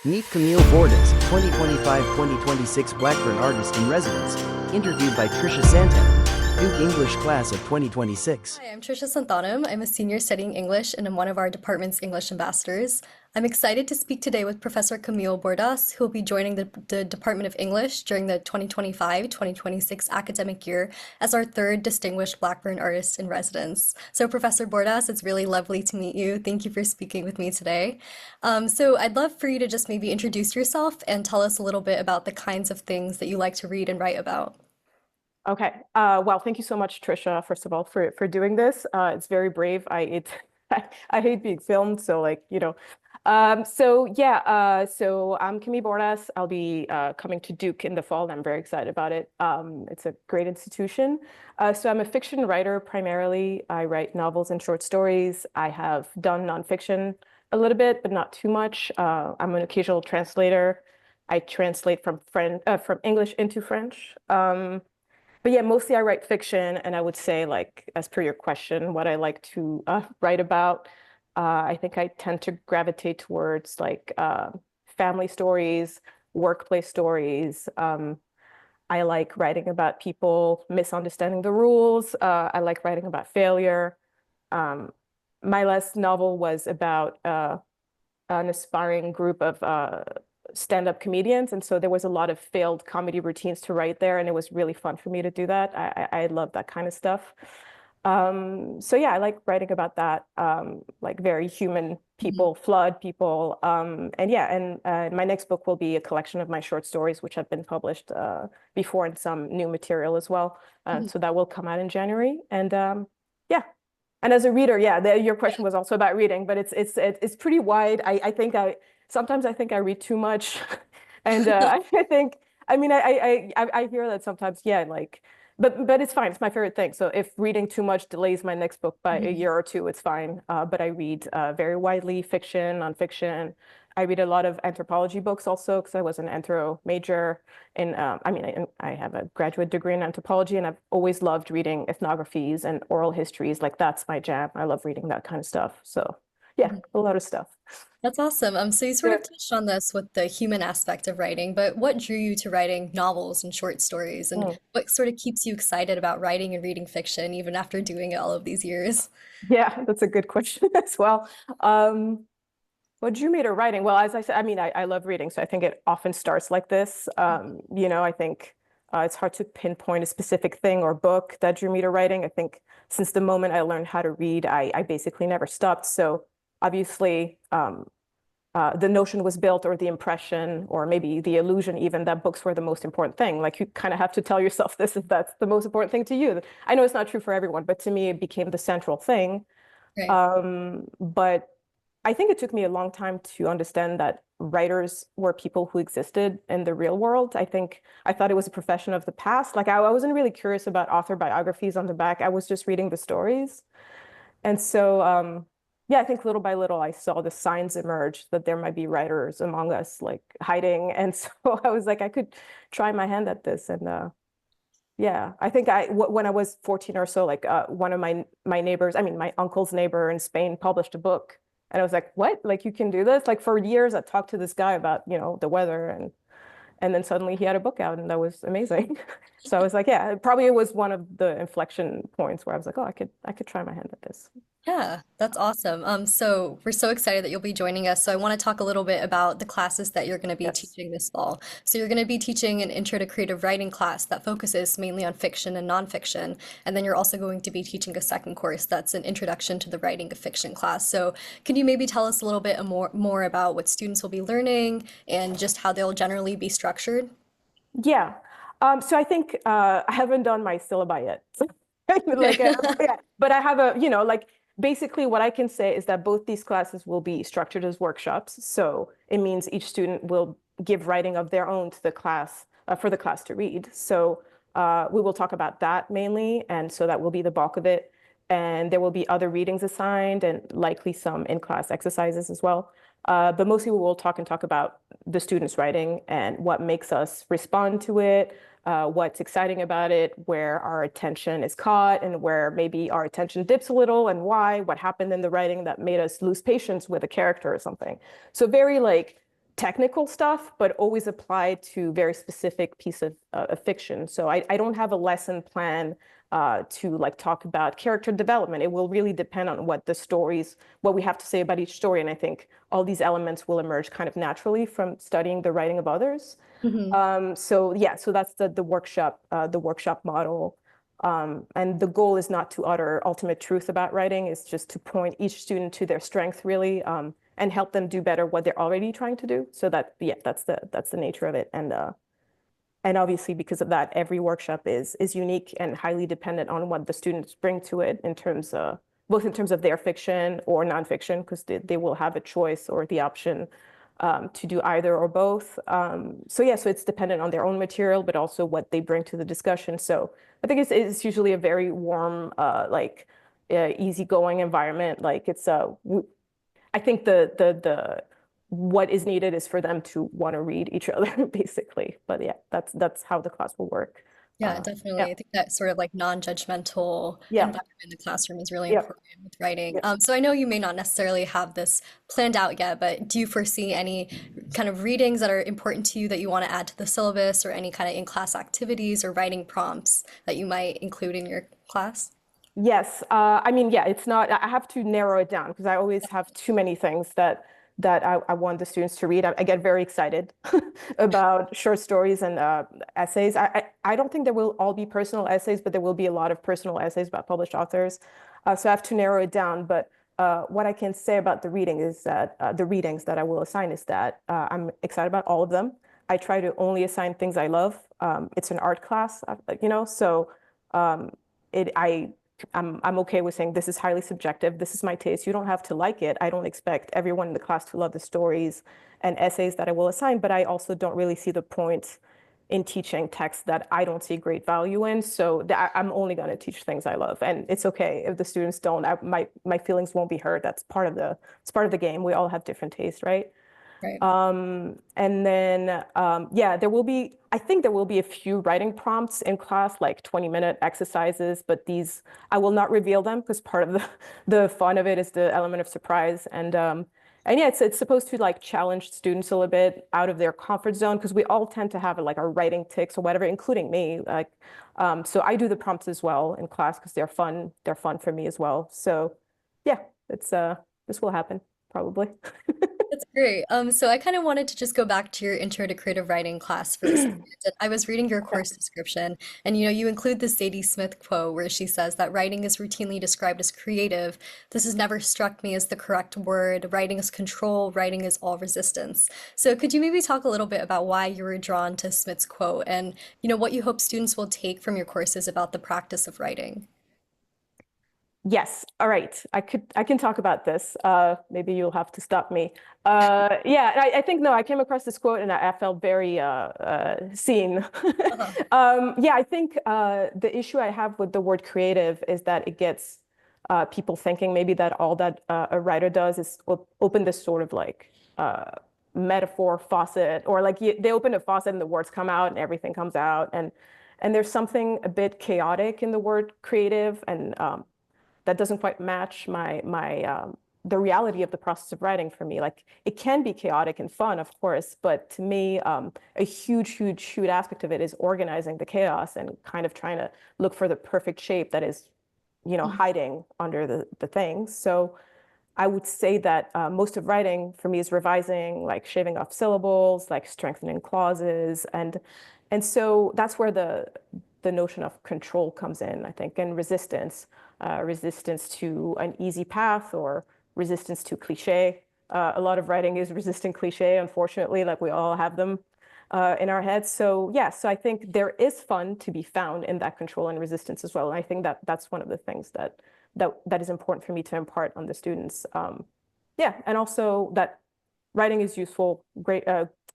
Meet Camille Bordas, 2025-2026 Blackburn Artist-in-Residence, interviewed by Trisha Santanam, Duke English Class of 2026. Hi, I'm Trisha Santanam. I'm a senior studying English and I'm one of our department's English ambassadors. I'm excited to speak today with Professor Camille Bordas, who will be joining the Department of English during the 2025-2026 academic year as our third distinguished Blackburn Artist in Residence. So Professor Bordas, it's really lovely to meet you. Thank you for speaking with me today. So I'd love for you to just maybe introduce yourself and tell us a little bit about the kinds of things that you like to read and write about. Okay. Well, thank you so much, Trisha, first of all, for doing this. It's very brave. I hate being filmed, so so I'm Camille Bordas. I'll be coming to Duke in the fall, and I'm very excited about it. It's a great institution. So I'm a fiction writer primarily. I write novels and short stories. I have done nonfiction a little bit, but not too much. I'm an occasional translator. I translate from English into French. But yeah, mostly I write fiction, and I would say, like, as per your question, what I like to write about, I think I tend to gravitate towards family stories, workplace stories. I like writing about people misunderstanding the rules. I like writing about failure. Um, my last novel was about an aspiring group of stand-up comedians, and so there was a lot of failed comedy routines to write there, and it was really fun for me to do that. I love that kind of stuff. So yeah, I like writing about that, like very human people, flawed people. And yeah, and my next book will be a collection of my short stories, which have been published before in some new material as well. So that will come out in January. And yeah. And as a reader, yeah, your question was also about reading, but it's pretty wide. I think sometimes I think I read too much, and I think I hear that sometimes, yeah, like, but it's fine. It's my favorite thing. So if reading too much delays my next book by a year or two, it's fine. But I read very widely, fiction, nonfiction. I read a lot of anthropology books also because I was an anthro major. And I have a graduate degree in anthropology, and I've always loved reading ethnographies and oral histories. Like, that's my jam. I love reading that kind of stuff. So yeah, a lot of stuff. That's awesome. So you sort Yeah. of touched on this with the human aspect of writing, but what drew you to writing novels and short stories, and Mm. what sort of keeps you excited about writing and reading fiction even after doing it all of these years? Yeah, that's a good question as well. What drew me to writing? Well, as I said, I love reading, so I think it often starts like this. I think it's hard to pinpoint a specific thing or book that drew me to writing. I think since the moment I learned how to read, I basically never stopped. So obviously, the notion was built, or the impression, or maybe the illusion even, that books were the most important thing. Like, you kind of have to tell yourself this, if that's the most important thing to you. I know it's not true for everyone, but to me, it became the central thing. Right. But I think it took me a long time to understand that writers were people who existed in the real world. I thought it was a profession of the past. Like, I wasn't really curious about author biographies on the back. I was just reading the stories. And so, yeah, I think little by little, I saw the signs emerge that there might be writers among us, like, hiding. And so I was like, I could try my hand at this. And yeah, I think when I was 14 or so, like, one of my neighbors, my uncle's neighbor in Spain, published a book. And I was like, what? Like, you can do this? Like, for years, I talked to this guy about, the weather, and then suddenly he had a book out, and that was amazing. So I was like, yeah, probably it was one of the inflection points where I was like, oh, I could try my hand at this. Yeah, that's awesome. So we're so excited that you'll be joining us. So I want to talk a little bit about the classes that you're going to be Yes. teaching this fall. So you're going to be teaching an Intro to Creative Writing class that focuses mainly on fiction and nonfiction. And then you're also going to be teaching a second course that's an Introduction to the Writing of Fiction class. So can you maybe tell us a little bit more about what students will be learning and just how they'll generally be structured? Yeah. So I think I haven't done my syllabi yet. Yeah, but I have basically what I can say is that both these classes will be structured as workshops. So it means each student will give writing of their own to the class, for the class to read. So we will talk about that mainly, and so that will be the bulk of it. And there will be other readings assigned, and likely some in-class exercises as well. But mostly we will talk about the students' writing and what makes us respond to it, what's exciting about it, where our attention is caught, and where maybe our attention dips a little, and why, what happened in the writing that made us lose patience with a character or something. So very, like, technical stuff, but always applied to very specific piece of fiction. So I don't have a lesson plan to like talk about character development. It will really depend on what we have to say about each story. And I think all these elements will emerge kind of naturally from studying the writing of others. So yeah, so that's the workshop model. And the goal is not to utter ultimate truth about writing, it's just to point each student to their strength really, and help them do better what they're already trying to do. So that, yeah, that's the nature of it. And obviously because of that, every workshop is unique and highly dependent on what the students bring to it in terms of, both in terms of their fiction or nonfiction, because they will have a choice or the option to do either or both. So yeah, so it's dependent on their own material, but also what they bring to the discussion. So I think it's usually a very warm, easygoing environment. Like I think what is needed is for them to want to read each other, basically. But yeah, that's how the class will work. Yeah, definitely. Yeah, I think that sort of like non-judgmental yeah, environment in the classroom is really yeah, important with writing. yeah. So I know you may not necessarily have this planned out yet, but do you foresee any kind of readings that are important to you that you want to add to the syllabus, or any kind of in-class activities or writing prompts that you might include in your class? Yes, I mean, yeah, it's not, I have to narrow it down because I always have too many things that I want the students to read. I get very excited about short stories and essays. I don't think there will all be personal essays, but there will be a lot of personal essays about published authors. So I have to narrow it down. But what I can say about the reading is that the readings that I will assign is that I'm excited about all of them. I try to only assign things I love. It's an art class, so um, I'm okay with saying this is highly subjective. This is my taste. You don't have to like it. I don't expect everyone in the class to love the stories and essays that I will assign, but I also don't really see the point in teaching texts that I don't see great value in. So I'm only going to teach things I love, and it's okay if the students don't. My feelings won't be hurt. It's part of the game. We all have different tastes, right? Right. And then, yeah, I think there will be a few writing prompts in class, like 20-minute exercises, but I will not reveal them because part of the fun of it is the element of surprise. And yeah, it's supposed to like challenge students a little bit out of their comfort zone, because we all tend to have like our writing tics or whatever, including me. Like, so I do the prompts as well in class because they're fun. They're fun for me as well. So yeah, this will happen probably. That's great. So I kind of wanted to just go back to your Intro to Creative Writing class for a second. And I was reading your Yeah. course description, and you include the Sadie Smith quote where she says that writing is routinely described as creative. This has never struck me as the correct word. Writing is control, writing is all resistance. So could you maybe talk a little bit about why you were drawn to Smith's quote, and what you hope students will take from your courses about the practice of writing? Yes. All right. I can talk about this. Maybe you'll have to stop me. Yeah, I think no, I came across this quote and I felt very seen. Uh-huh. Yeah, I think the issue I have with the word creative is that it gets people thinking maybe that all that a writer does is open this sort of like metaphor faucet, or like they open a faucet and the words come out and everything comes out, and there's something a bit chaotic in the word creative, and that doesn't quite match the reality of the process of writing for me. Like, it can be chaotic and fun, of course, but to me, a huge aspect of it is organizing the chaos and kind of trying to look for the perfect shape that is, hiding under the things. So I would say that most of writing for me is revising, like shaving off syllables, like strengthening clauses, and so that's where the notion of control comes in, I think, and resistance to an easy path or resistance to cliche. A lot of writing is resisting cliche, unfortunately, like we all have them in our heads. So yeah, so I think there is fun to be found in that control and resistance as well. And I think that that's one of the things that is important for me to impart on the students. Yeah, and also that writing is useful,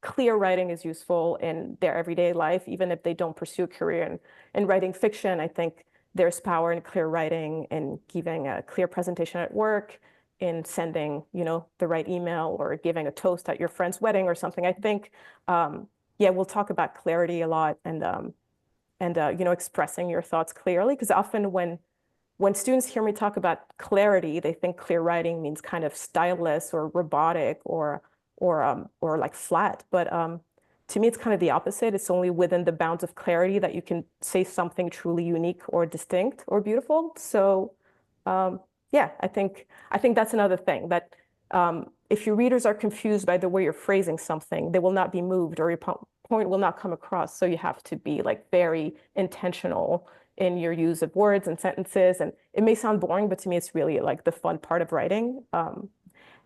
clear writing is useful in their everyday life, even if they don't pursue a career in writing fiction. I think there's power in clear writing, in giving a clear presentation at work, in sending, the right email, or giving a toast at your friend's wedding or something. I think, yeah, we'll talk about clarity a lot, and expressing your thoughts clearly, because often when students hear me talk about clarity, they think clear writing means kind of styleless or robotic, or or like flat. But to me, it's kind of the opposite. It's only within the bounds of clarity that you can say something truly unique or distinct or beautiful. So yeah, I think that's another thing that if your readers are confused by the way you're phrasing something, they will not be moved or your point will not come across. So you have to be like very intentional in your use of words and sentences. And it may sound boring, but to me, it's really like the fun part of writing. And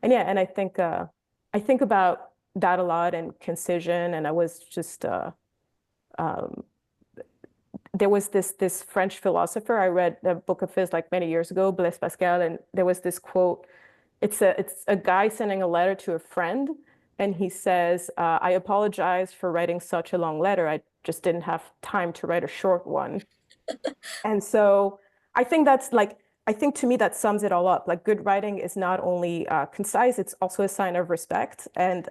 yeah, and I think about that a lot and concision. And I was just there was this French philosopher. I read a book of his like many years ago, Blaise Pascal, and there was this quote. It's a guy sending a letter to a friend, and he says, "I apologize for writing such a long letter. I just didn't have time to write a short one." And so I think I think to me that sums it all up. Like good writing is not only concise, it's also a sign of respect. And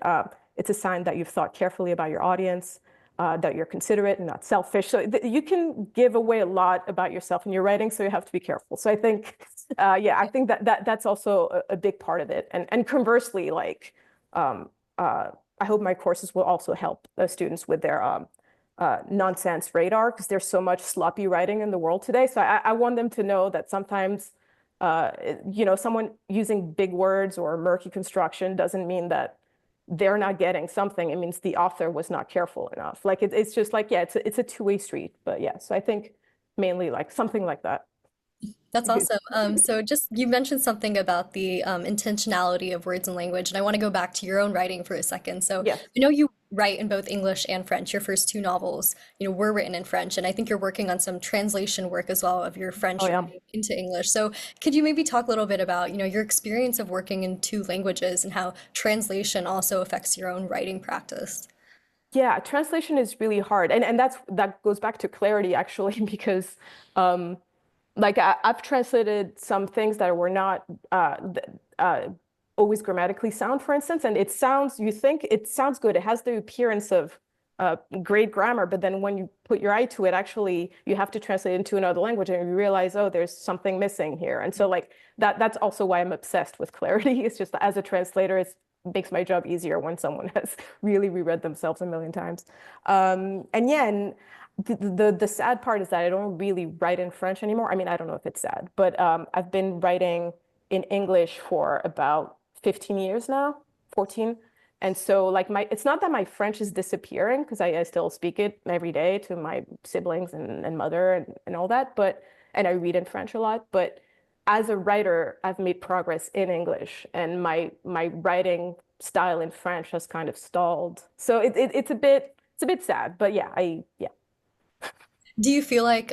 it's a sign that you've thought carefully about your audience, that you're considerate and not selfish. So you can give away a lot about yourself in your writing, so you have to be careful. So I think, yeah, I think that's also a big part of it. And conversely, like, I hope my courses will also help students with their nonsense radar, because there's so much sloppy writing in the world today. So I want them to know that sometimes, someone using big words or murky construction doesn't mean that they're not getting something. It means the author was not careful enough. Like it's just like, yeah, it's a two-way street. But yeah, so I think mainly like something like that. That's awesome. So just you mentioned something about the intentionality of words and language, and I want to go back to your own writing for a second. So Yeah. I know you write in both English and French. Your first two novels, were written in French, and I think you're working on some translation work as well of your French Oh yeah. writing into English. So could you maybe talk a little bit about, your experience of working in two languages and how translation also affects your own writing practice? Yeah, translation is really hard. And that goes back to clarity actually, because like I've translated some things that were not always grammatically sound, for instance, and you think it sounds good. It has the appearance of great grammar, but then when you put your eye to it, actually you have to translate into another language and you realize, oh, there's something missing here. And so like that's also why I'm obsessed with clarity. It's just as a translator, it makes my job easier when someone has really reread themselves a million times. And yeah, and the sad part is that I don't really write in French anymore. I mean, I don't know if it's sad, but I've been writing in English for about 15 years now, 14. And so like it's not that my French is disappearing, because I still speak it every day to my siblings and mother and all that, and I read in French a lot. But as a writer, I've made progress in English, and my writing style in French has kind of stalled. So it's a bit sad, but yeah, yeah. Do you feel like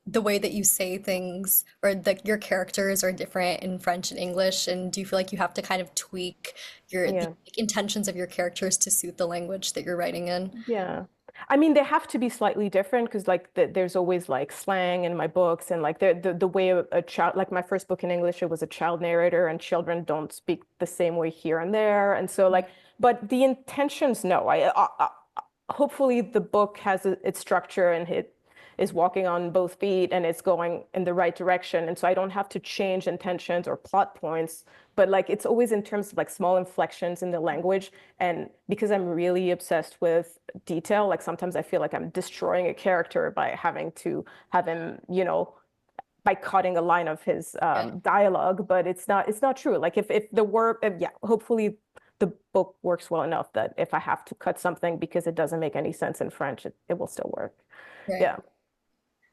the way that you say things or your characters are different in French and English? And do you feel like you have to kind of tweak the Yeah. intentions of your characters to suit the language that you're writing in? Yeah. I mean, they have to be slightly different, because like there's always like slang in my books, and like the way a child, like my first book in English, it was a child narrator, and children don't speak the same way here and there. And so like, but the intentions, no, hopefully the book has its structure and it is walking on both feet and it's going in the right direction. And so I don't have to change intentions or plot points, but like it's always in terms of like small inflections in the language. And because I'm really obsessed with detail, like sometimes I feel like I'm destroying a character by having to have him, by cutting a line of his Yeah. dialogue, but it's not true. Like if the word, yeah, hopefully the book works well enough that if I have to cut something because it doesn't make any sense in French, it will still work. Right. Yeah.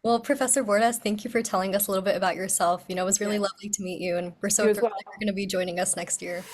Well, Professor Bordas, thank you for telling us a little bit about yourself. It was really Yeah. lovely to meet you, and we're so You as thrilled well. that you're going to be joining us next year.